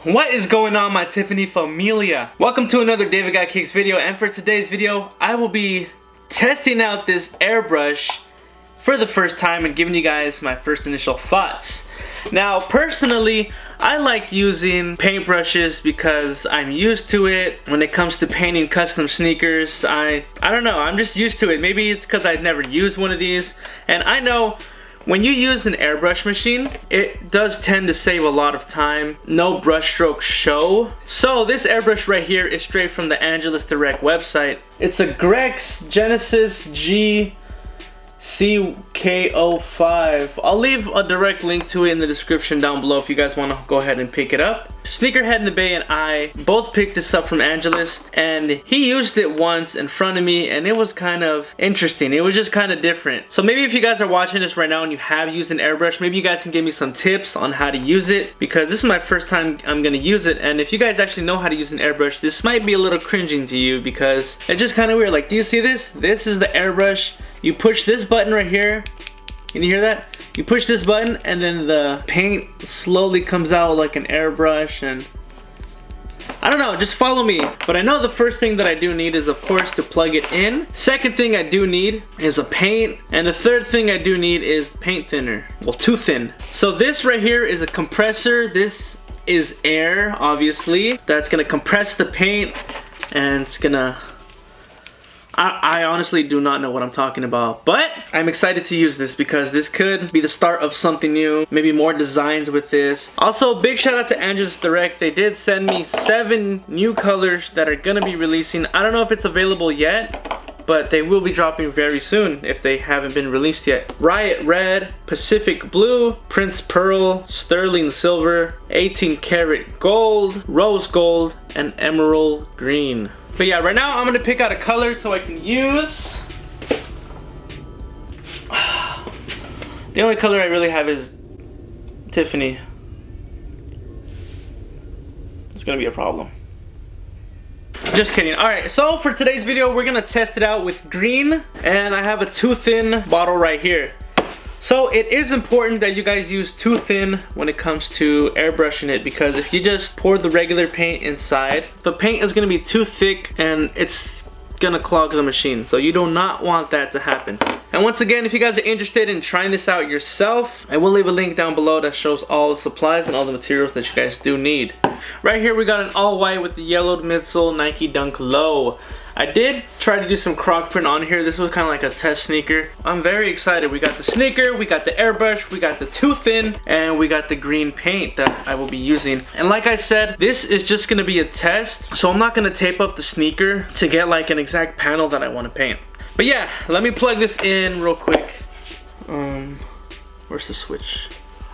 What is going on, my Tiffany familia? Welcome to another Davidgotkicks video, and for today's video I will be testing out this airbrush for the first time and giving you guys my first initial thoughts. Now personally, I like using paintbrushes because I'm used to it. When it comes to painting custom sneakers, I don't know, I'm just used to it. Maybe it's because I've never used one of these, and I know when you use an airbrush machine, it does tend to save a lot of time. No brush strokes show. So this airbrush right here is straight from the Davidgotkicks website. It's a Grex Genesis G CK05. I'll leave a direct link to it in the description down below if you guys want to go ahead and pick it up. Sneakerhead in the Bay and I both picked this up from Angelus, and he used it once in front of me and it was kind of interesting. It was just kind of different. So maybe if you guys are watching this right now and you have used an airbrush, maybe you guys can give me some tips on how to use it, because this is my first time I'm gonna use it. And if you guys actually know how to use an airbrush, this might be a little cringing to you because it's just kind of weird. Like, do you see this? This is the airbrush. You push this button right here. Can you hear that? You push this button and then the paint slowly comes out like an airbrush, and I don't know, just follow me. But I know the first thing that I do need is, of course, to plug it in. Second thing I do need is a paint. And the third thing I do need is paint thinner. Well, too thin. So this right here is a compressor. This is air, obviously. That's gonna compress the paint and it's gonna... I honestly do not know what I'm talking about, but I'm excited to use this because this could be the start of something new, maybe more designs with this. Also, big shout out to Angelus Direct. They did send me 7 new colors that are gonna be releasing. I don't know if it's available yet, but they will be dropping very soon if they haven't been released yet. Riot Red, Pacific Blue, Prince Pearl, Sterling Silver, 18 Karat Gold, Rose Gold, and Emerald Green. But yeah, right now I'm gonna pick out a color so I can use. The only color I really have is Tiffany. It's gonna be a problem. Just kidding. Alright, so for today's video, we're gonna test it out with green. And I have a too thin bottle right here. So it is important that you guys use too thin when it comes to airbrushing it, because if you just pour the regular paint inside, the paint is gonna be too thick and it's gonna clog the machine. So you do not want that to happen. And once again, if you guys are interested in trying this out yourself, I will leave a link down below that shows all the supplies and all the materials that you guys do need. Right here we got an all white with the yellowed midsole Nike Dunk Low. I did try to do some croc print on here. This was kind of like a test sneaker. I'm very excited. We got the sneaker, we got the airbrush, we got the too thin, and we got the green paint that I will be using. And like I said, this is just gonna be a test, so I'm not gonna tape up the sneaker to get like an exact panel that I want to paint. But yeah, let me plug this in real quick. Where's the switch?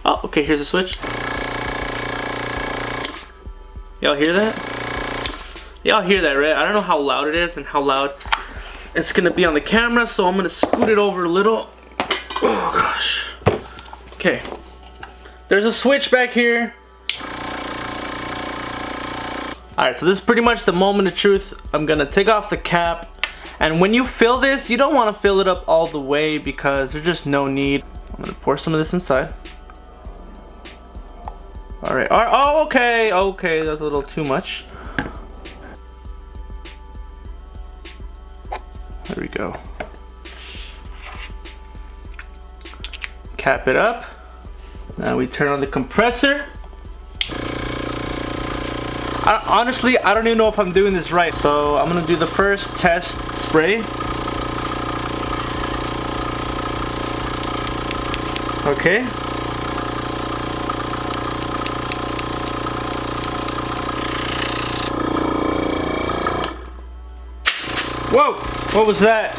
Oh, okay, here's the switch. Y'all hear that? Y'all hear that, right? I don't know how loud it is and how loud it's gonna be on the camera, so I'm gonna scoot it over a little. Oh gosh. Okay. There's a switch back here. Alright, so this is pretty much the moment of truth. I'm gonna take off the cap. And when you fill this, you don't want to fill it up all the way because there's just no need. I'm gonna pour some of this inside. Alright, oh, okay, that's a little too much. There we go. Cap it up. Now we turn on the compressor. Honestly, I don't even know if I'm doing this right. So I'm gonna do the first test spray. Okay. Whoa! What was that?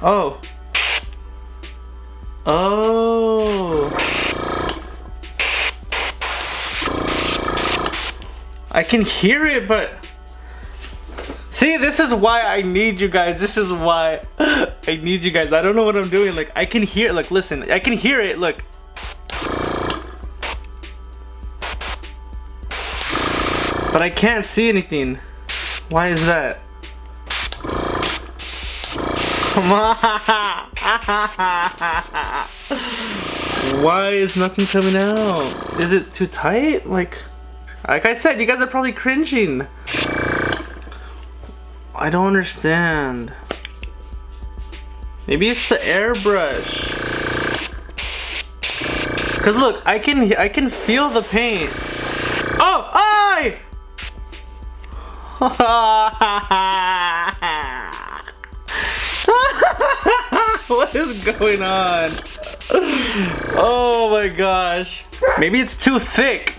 Oh. Oh. I can hear it, but... See, this is why I need you guys. This is why I need you guys. I don't know what I'm doing. Like, I can hear it. Like, listen. I can hear it. Look. But I can't see anything. Why is that? Come on. Why is nothing coming out? Is it too tight? Like I said, you guys are probably cringing. I don't understand. Maybe it's the airbrush. Cause look, I can feel the paint. Oh, ay! What is going on? Oh my gosh. Maybe it's too thick.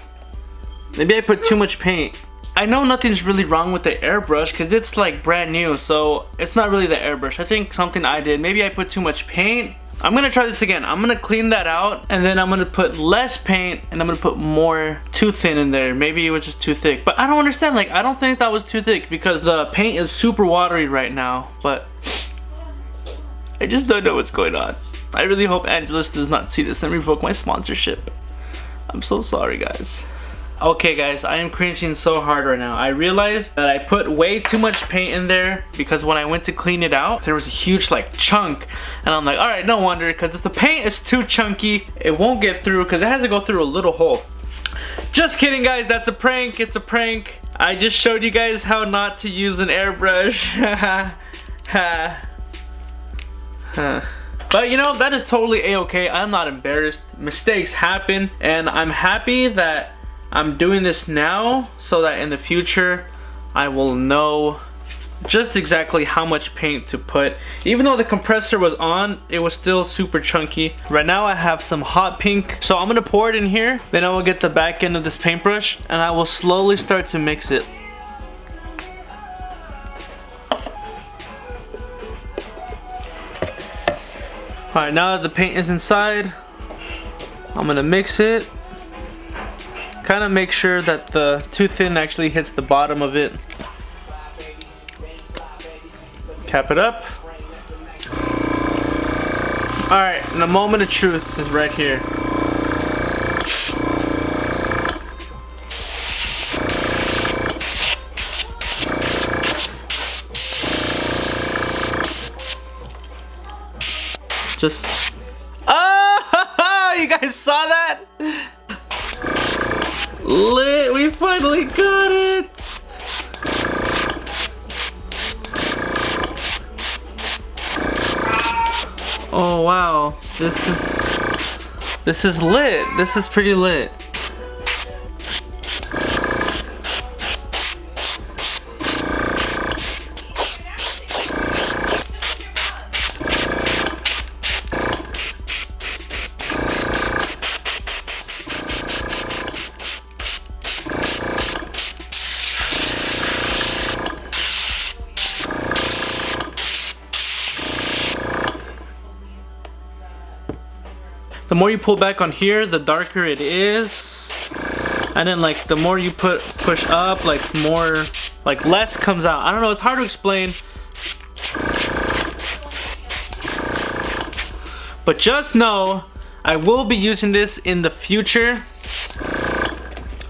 Maybe I put too much paint. I know nothing's really wrong with the airbrush because it's like brand new, so it's not really the airbrush. I think something I did. Maybe I put too much paint. I'm gonna try this again. I'm gonna clean that out and then I'm gonna put less paint and I'm gonna put more too thin in there. Maybe it was just too thick, but I don't understand. Like, I don't think that was too thick because the paint is super watery right now, but I just don't know what's going on. I really hope Angelus does not see this and revoke my sponsorship. I'm so sorry, guys. Okay guys, I am cringing so hard right now. I realized that I put way too much paint in there because when I went to clean it out, there was a huge like chunk. And I'm like, alright, no wonder, because if the paint is too chunky, it won't get through because it has to go through a little hole. Just kidding guys, that's a prank, it's a prank. I just showed you guys how not to use an airbrush. But you know, that is totally a-okay. I'm not embarrassed. Mistakes happen and I'm happy that I'm doing this now so that in the future I will know just exactly how much paint to put. Even though the compressor was on, it was still super chunky. Right now I have some hot pink, so I'm gonna pour it in here, then I will get the back end of this paintbrush and I will slowly start to mix it. Alright, now that the paint is inside, I'm gonna mix it. Kind of make sure that the too thin actually hits the bottom of it. Cap it up. Alright, and the moment of truth is right here. Just... Oh! You guys saw that? Lit! We finally got it! Oh wow, this is lit. This is pretty lit. The more you pull back on here, the darker it is. And then like the more you push up, like more, like less comes out. I don't know, it's hard to explain. But just know, I will be using this in the future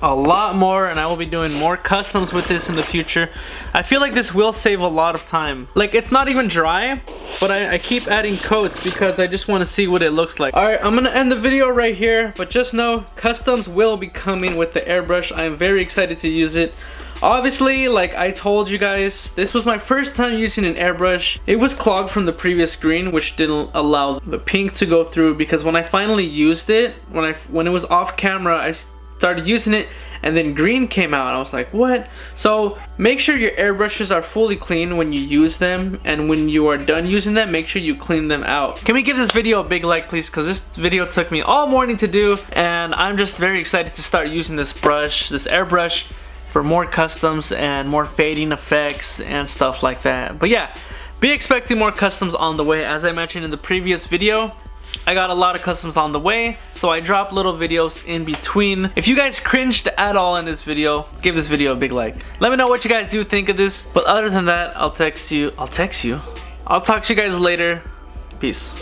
a lot more, and I will be doing more customs with this in the future. I feel like this will save a lot of time. Like, it's not even dry, but I keep adding coats because I just want to see what it looks like. Alright, I'm gonna end the video right here, but just know customs will be coming with the airbrush. I am very excited to use it. Obviously, like I told you guys, this was my first time using an airbrush. It was clogged from the previous screen, which didn't allow the pink to go through, because when I finally used it, when it was off camera, I started using it and then green came out. I was like, what? So make sure your airbrushes are fully clean when you use them, and when you are done using them, make sure you clean them out. Can we give this video a big like, please? Because this video took me all morning to do, and I'm just very excited to start using this brush, this airbrush, for more customs and more fading effects and stuff like that. But yeah, be expecting more customs on the way. As I mentioned in the previous video, I got a lot of customs on the way, so I dropped little videos in between. If you guys cringed at all in this video, give this video a big like. Let me know what you guys do think of this. But other than that, I'll talk to you guys later. Peace.